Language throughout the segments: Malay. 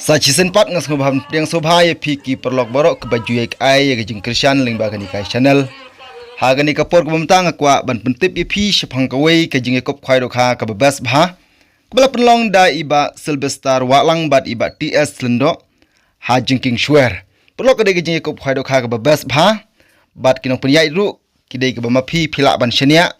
Sachi senpat ngas ngobam yang sobhaya piki perlok borok ke baju yak ai ya jing Christian ling bagani kai channel hagani kapor ko bamtang akwa ban pentip ye pi shapang kawai ke jing kop khwai dok ha ka babas bha bala penlong da iba Sylvester walang bat iba TS lendo ha jing king shwer perlok ke jing kop khwai dok ha ka babas bha bat kinong penyai ru kidai ke bama pi phila ban shenia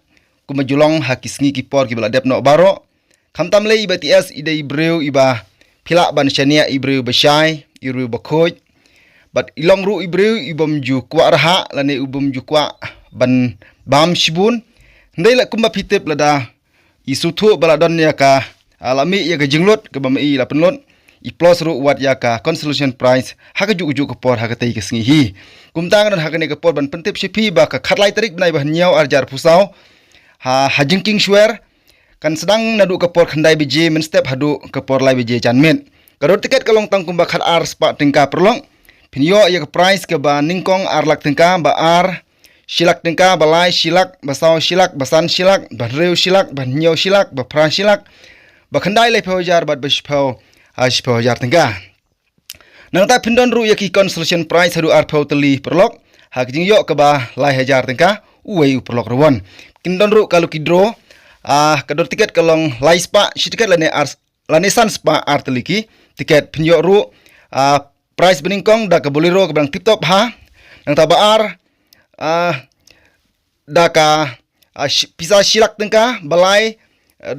kuma julong ha kisngi ki por ki bala dep no baro khamtam le iba TS idai breu iba Phila ban shania ibreu bashai iru bakhoj bat ilong ru ibreu ibom ju kwa raha lane ubom ju kwa ban bam shibun ndai la kumba phitep lada isuthu baladon ya ka alami ya ka jinglot ke bam i la penlot I plus ru wat ya ka consolation prize ha ka ju ke por ha ka tei ke sngi hi kumtang dan ha ka ne ke por ban pentip shipi ba ka khatlai tarik nai ba nyau arjar pusau ha hajingking shwer kan sedang nadu kapor khandai biji men step hadu kapor lai biji janmen karor tiket kalong tang kumba khat ar spa tingka perlong pinyo ya price ke ba ningkong ar lak tingka ba ar silak tingka balai silak basau silak basan silak bareu silak banyo silak ba pra silak ba khandai lai phojar bat bishpho phojar tingka nang ta pindon ru ya ki consolation prize hadu ar teli perlok hak jing yo ke ba lai hajar tingka uwei perlok ruan kindon ru kalu kidro kador tiket kalong lai spa si tiket lane san spa art liki tiket pinyo ru price beningkong da ka bolero ka bang tip top ha nang tabaar da ka pisa silak tengka balai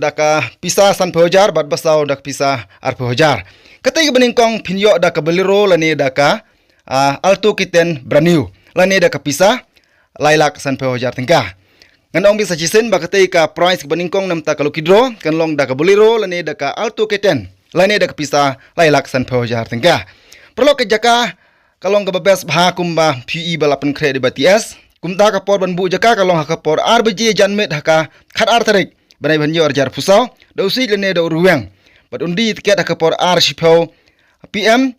da ka pisa san phojar bat basau da pisa ar phojar katai ka beningkong pinyo da ka bolero lane da ka alto kiten brand lane da ka pisa lailak san phojar tengka nganong bisa cisen bakatai ka price baningkong namta kalau kidro kan long da ka bolero lane da ka alto keten lane da ka pisa lailak san phojar tengka perlo ke jaka kalong ka babes bha kumba PE balapan kre de BTS kumta ka por ban bu jaka kalong ha ka por RBJ janmet ha ka khat ar tarik banai banyo arjar pusau da usi lane da ruwang bat undi tiket ha ka por R shipho PM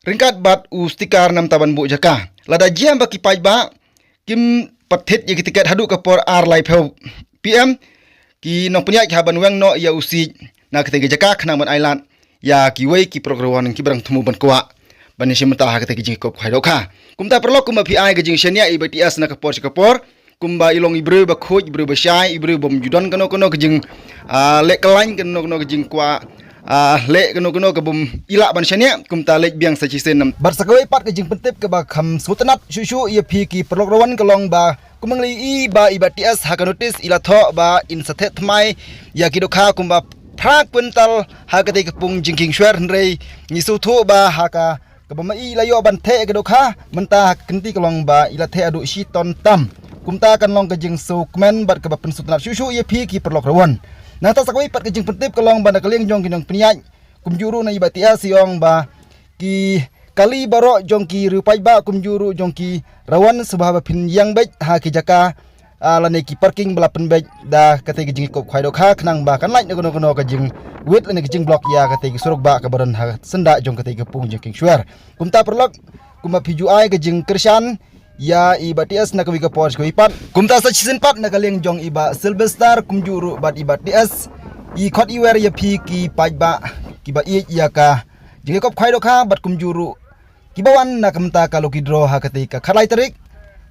ringkat bat u stiker namta ban bu jaka lada jiam baki pajba kim pathit ye tiket hadu ka por ar lai pheu PM ki nong punya ki haban weng no ya usi na kete jaka khnang ban island ya ki wei ki program ki barang thumu ban kwa bani simta ha kete ki kop khai dokha kumta perlo kumba PI ke jing shenia I BTS na ka por kumba ilong ibreu ba khoj ibreu ba shai ibreu bom judon kano ke jing le kelain kano ke jing kwa le kano ke bum ila ban shenia kumta le biang sa chisen nam bar sakawai pat ke jing pentip ke ba kham sutanat shushu ye phi ki program kalong ba kumangli I ba IBTS ha ka notice ila tho ba in sathet mai ya ki dokha kumba phak puntal ha ka te pung jingking shwer rei nisu thu ba ha ka bama I layo ban the ke dokha menta kenti kalong ba ila the adu shi ton tam kumta kan long ke jing su kmen bat ke ba pen sutanat shushu ye phi ki perlok rawan na ta sakawai pat ke jing pentip kalong ba na kaleng jong kinong pniai kumjuru na IBTS yong ba ki kali barok jongki rupai ba kumjuru jongki rawan sebab pin yang baik ha ki jaka lane ki parking belapen baik da kate ki jing kop khwai dok ha khnang ba kan lai no ka jing wit lane ki jing blok ya kate ki suruk ba ka baran ha senda jong kate ki pung jing shwer kumta perlok kuma piju ai ki jing Christian ya IBTS na ka wi ka por ko ipat kumta sa season pat na kaleng jong iba Sylvester kumjuru bat IBTS I khot I wer ya phi ki pajba ki ba I ya ka jing kop khwai dok ha bat kumjuru kibawan na kamta kalau kidro ha ketika khalai tarik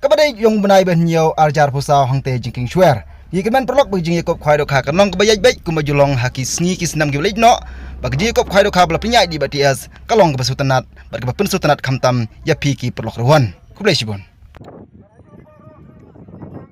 kabadai yong benai ben nyau arjar pusau hangte jingking shwer yikeman perlok bejing yakop khwai dok ha kanong kebayai baik kumajulong haki sngi kisnam giblej no bagdi yakop khwai dok ha bla pinyai di BTS kalong ke sutanat bat ke pen sutanat khamtam ya piki perlok ruan kublai sibon